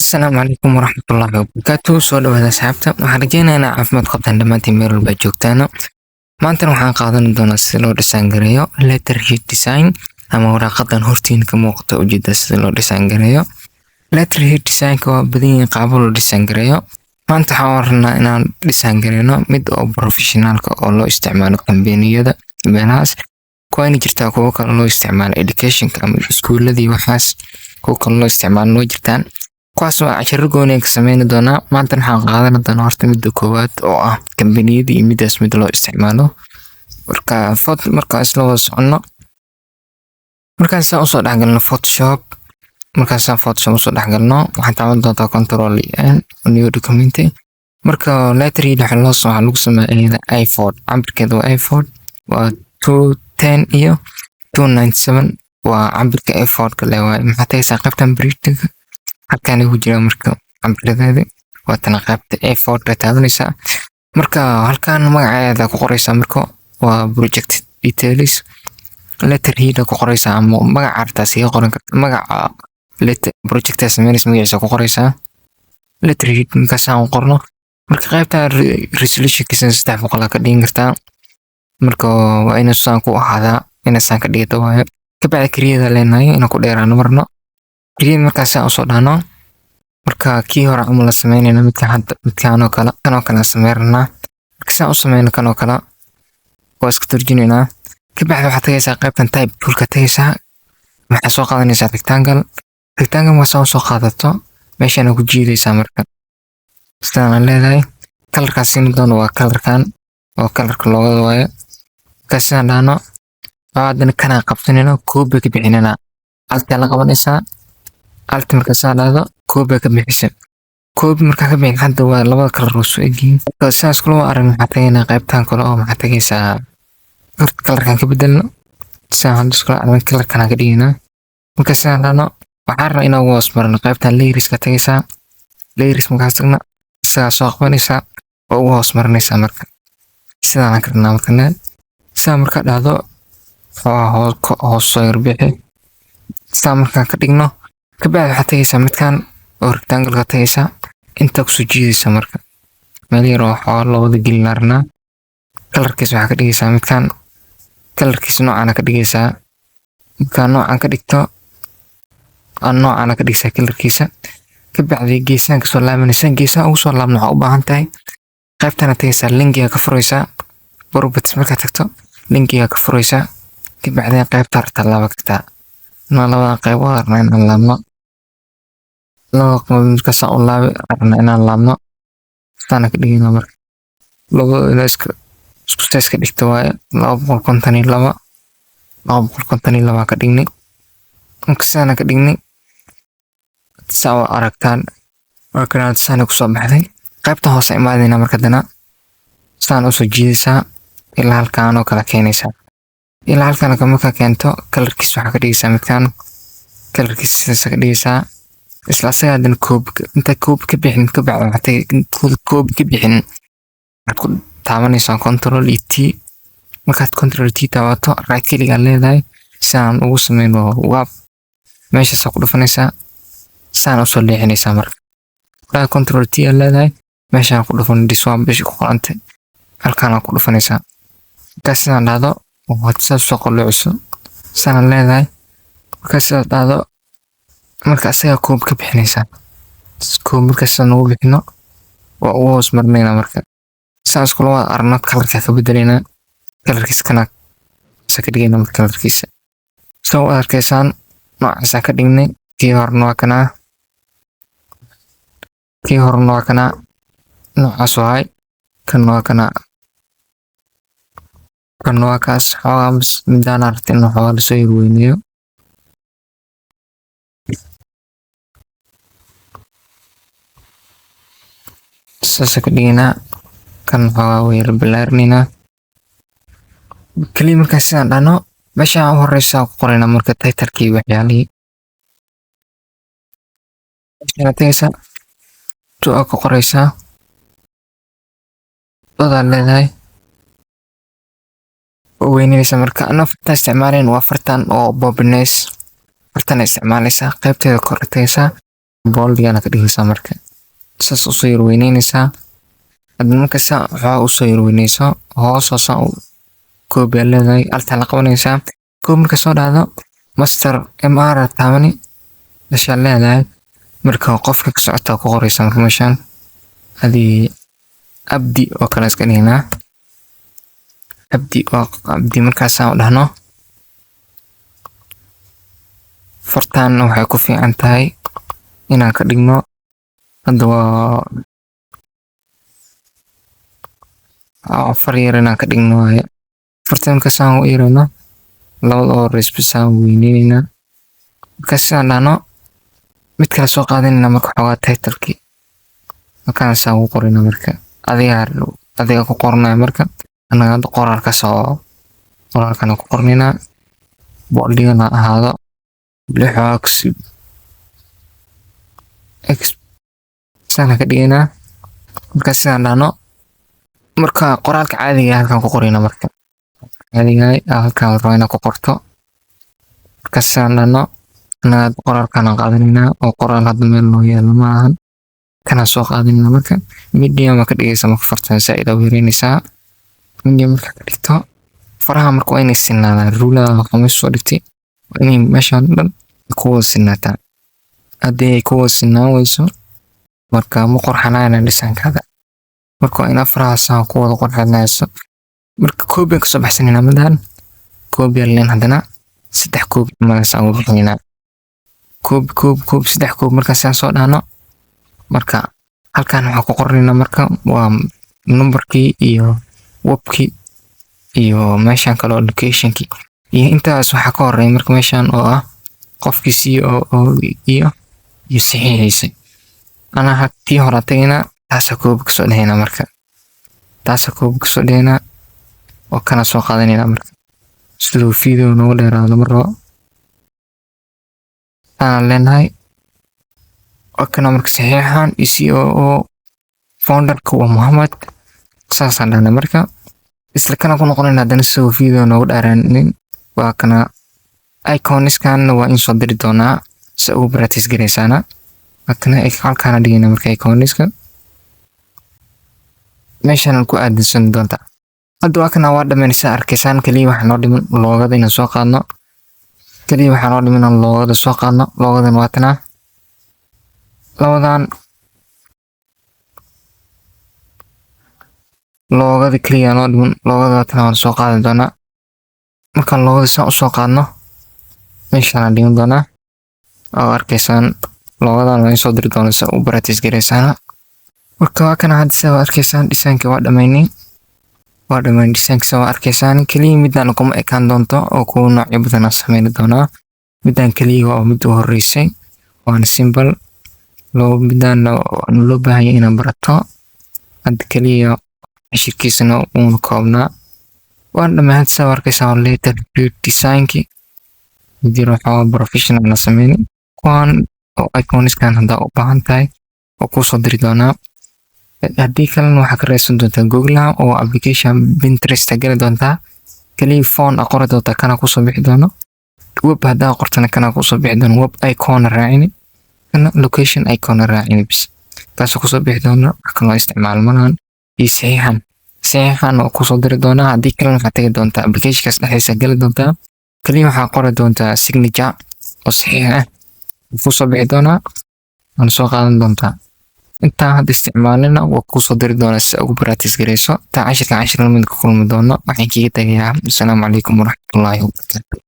Asalaamu calaykum waraxmatullaahi wabarakaatuh. Soo dhawaada asxaabta. Waxaan rajeynayaa inaad caafimaad qabtaan dhammaantiin meel walba aad joogtaan. Maantana waxaan qaadan doonaa sida loo dhisaan gareeyo letterhead design ama waraaqadan hortiin ka muuqata ujeeda sida loo dhisaan gareeyo. Letterhead design waa badan yahay qaabo loo dhisaan gareeyo. Maanta waxaan rabnaa inaan dhisaan gareeno mid oo professionalka oo loo isticmaalo kambaniyada meelahaas. Kuwaani jirtaa kuwa kale loo isticmaalo educationka ama iskuuladii waxaas kuwa kale loo isticmaalo loo jirtaan. kuwaas waa casharo gooni ka sameyn doonaa. Maanta waxaan qaadan doonaa horta midda koowaad oo ah kambaniyada iyo midaas mid loo isticmaalo. Markaas la wada socono markaas aan usoo dhaxgalno Photoshop. Markaas aan Photoshop usoo dhaxgalno waxaan taaban doontaa Control N new document. Marka letterhead waxa loo soo lagu sameeyaa A4 cabirkeedu waa A4 waa 210 iyo 297 waa cabirka A4 kale waa maxay tahay qaybtan printing halkaan ugu jira marka cabiradeeda waa tan qaybta A4 ka taabanaysa. Marka halkaan magaceeda ku qoraysa marka waa project details letterhead ku qoraysa ama magaca artaas iyo qoran karta magaca project sameynaysa magaciisa ku qoraysa letterhead markaas aan qorno. Marka qaybta resolution kiisan 300 ka dhigin kartaa. Marka waa inuu saan ku ahaada inay saan ka dhigto waayo ka bacdi create leenahay inaan ku dheeraano marno create markaas aan soo dhaano. Marka kii hore ama la sameynayna midkaan oo kala sameynaa markaas aan u sameeyno kan oo kala waa isku turjinayna. ka bacdi waxaad tagaysaa qaybtan type toolka tagaysaa waxaad soo qaadanaysaa rectangle waa soo qaadato meeshaan ku jiidaysaa marka sidaan leedahay colorkaas in doon waa colorkan oo colorka looga waayo kaasaan dhaano haddana kana qabsanayno koob ka bixinana alta la qabanaysaa alta markaas dhaado koob ka bixisa koob marka ka bixin hadda waa laba color oo soo eegin kaasas kula aragna waxaad tagaynaa qaybtan kale oo maxaad tagaysaa colorkan ka bedelno saan isku aragna colorkan ka dhigina markaas dhaano waxaan rabaa inaan hoos marno qaybtan layers ka tagaysaa layers markaas tagna soo qabanaysaa oo ugu hoos marinaysaa marka sidaan karnaa markana saa marka dhahdo hoos soo yarbixi saa markaan ka dhigno ka bacdi waxaad tagaysaa midkaan oo rectangle ka tagaysaa inta ku soo jiidaysa marka meel yar oo xoolo loo wada gelin arnaa colorkiisa waxaa ka dhigaysaa midkaan colorkiisa noocaan ka dhigaysaa midkaan noocaan ka dhigto noocaan ka dhigaysaa colorkiisa ka bacdi geesaan ka soo laabanaysaa geesaan ugu soo laabno waxaa u baahan tahay qaybtana tagaysaa linkiga ka furaysaa properties markaa tagto linkiga ka furaysaa ka bacdi qaybta harta laba kartaa labada qayb oo arna inaan laabno laba qayb markaas u laabi arna inaan laabno sidaan ka dhigayna marka laba isku size ka dhigto waaye 252 ka dhignay markaasaan ka dhignay saa aragtaan markaan saan ku soo baxday qaybta hoose imaadayna marka dana saan u soo jiidaysaa ilaa halkaan oo kala keenaysaa ilaa halkaan marka keento colorkiisa waxaa ka dhigaysaa midkaan colorkiisa ka dhigaysaa isla asaga hadana inta koob ka bixin ka bacdi koob ka bixin waxaad ku taabanaysaa control T markaad control T taabato right click aad leedahay saan ugu sameyno wab meeshaas ku dhufanaysaa saan u soo leexinaysaa marka control T aad leedahay meeshaan ku dhufan diswab bish ku qorantay halkaan ku dhufanaysaa kaasina dhado WhatsApp soo qolceyso saan leedahay markaas dhado marka asaga koob ka bixinaysaa koob markaas aan ugu bixino waa ugu hoos marnayna marka saas kula arno colorka ka bedelayna colorkiisa kana ka dhigayna colorkiisa soo arkaysaan noocaas ka dhignay kii horna waa kana noocaas waay kan waa kaas xoogaa midaan aragtin xoogaa la soo yarweynayo saas ka dhigaynaa kan xoogaa way yar balaarinayna kaliya markaas sidaan dhahno meesha u horeysa ku qorayna marka titlekii waxyaalihii meeshaan tagaysaa tu ku qoraysaa dadaad leedahay oo weynaysa marka ana farta isticmaaleen waa fartan oo bobines fartan isticmaalaysaa qaybteeda kor tagaysaa booldigana ka dhigaysaa marka saas u soo yarweynaysaa hadda marka saa waxaa u soo yarweynayso hoos oo saa u koobi leedahay alta la qabanaysaa koob marka soo dhacdo master mr taabani dasha leedahay marka qofka ka socota ku qoraysa information hadii abdi oo kala iska dhignaa abdi markaas aan dhahno fartaan waxay ku fiican tahay inaan ka dhigno hadda waa afar yar inaan ka dhigno waaye fartaan markaas aan u yeerano labada oo respisaan weyneynayna markaas aan dhahno mid kale soo qaadanayna marka xogaa titlekii markaan saa ugu qorayna marka adiga ku qornaa marka anaga qoraalkana ku qornayna booldigana ahaado lixax x sana ka dhigayna markaas aan dhahno marka qoraalka caadiga ah halkan ku qorayna marka caadiga ah halkan la rabo inaad ku qorto markaas aan dhahno anaga qoraalkana qaadanayna oo qoraal hadda meel loo yaalo ma ahan kana soo qaadanayna marka medium ka dhigaysa marka fartan saaid u yareynaysaa medium marka ka dhigto faraha marka waa inay sinaadaan ruulada khamiis soo dhigtay waa inay meeshaan dhan ku wada sinaataan haddii ay ku wada sinaan weyso marka ma qurxanaana dhisaankaada marka waa in faraha saa ku wada qurxanayso marka koobiyan kasoo baxsanayna madaan koobiyan leen haddana 3 koob markaas ugu bixinayna koob 3 koob markaas aan soo dhahno marka halkan waxa ku qornayna marka waa numberkii iyo webkii iyo meeshan kale oo locationkii iyo intaas waxa ka horeeyay marka meeshan oo ah qofkii CEO iyo saxiixiisa ana hadii hore tagayna taas koob ka soo dhahayna marka taas koob ka soo dhahayna oo kana soo qaadanayna marka sidoo video noo dheeraado marro aan leenahay وكنا مركز صحيحان CEO founder كوا محمد ساسا لنا مركا إسلكنا كنا قلنا هذا نسوي فيديو نود أرانين وكنا icons كان وإن صدر دونا سأو براتيس جريسانا وكنا إيقال كان دينا مركا icons كان ماشان الكو أدنسون دونتا هدو كنا وارد من سعر كيسان كلي وحنا نورد من اللغة دينا سوقنا كلي وحنا نورد من اللغة سوقنا لغة واتنا labadan loogada kaliya noo dhiman loogada tan soo qaadan doona marka loogada soo qaadno meeshaan dhigan doona oo arkaysaan loogadan way soo diri doona soo practice gareysana marka waa kana hadda soo arkaysaan dhisaanka waa dhameynay dhisaanka soo arkaysaan kaliya midaan kuma ekaan doonto oo ku noocyo badan sameyn doona midaan kaliya oo mid u horeysay waana simple loo midaan loo baahan yahay inaan barato hadda kaliya shirkiisana uu koobnaa waan dhammaan soo arkaysaa later designki jiro xawa professional na sameeyay kuwan oo icons kan hada u baahan tahay oo ku soo diri doona haddii kalena waxaa ka raadsan doontaa Google oo application Pinterest gali doontaa kaliya phone aqoon doontaa kana ku soo bixi doono web hadaa qortana kana ku soo bixi doono web icon raacini kana location icon raacini bis taas ku soo bixi doono kana isticmaal malan saxiixan oo ku soo diri doona haddii kalena waxaa tagi doontaa application kaas dhexdiisa gali doontaa kaliya waxaa qori doontaa signature oo saxiix ah ku soo bixi doona aan soo qaadan doontaa inta hadda isticmaalina waa ku soo diri doona si ugu practice gareyso ta 10 mid ku kulmi doono waxaan kiga tagayaa. Assalaamu calaykum waraxmatullaahi wabarakaatuh.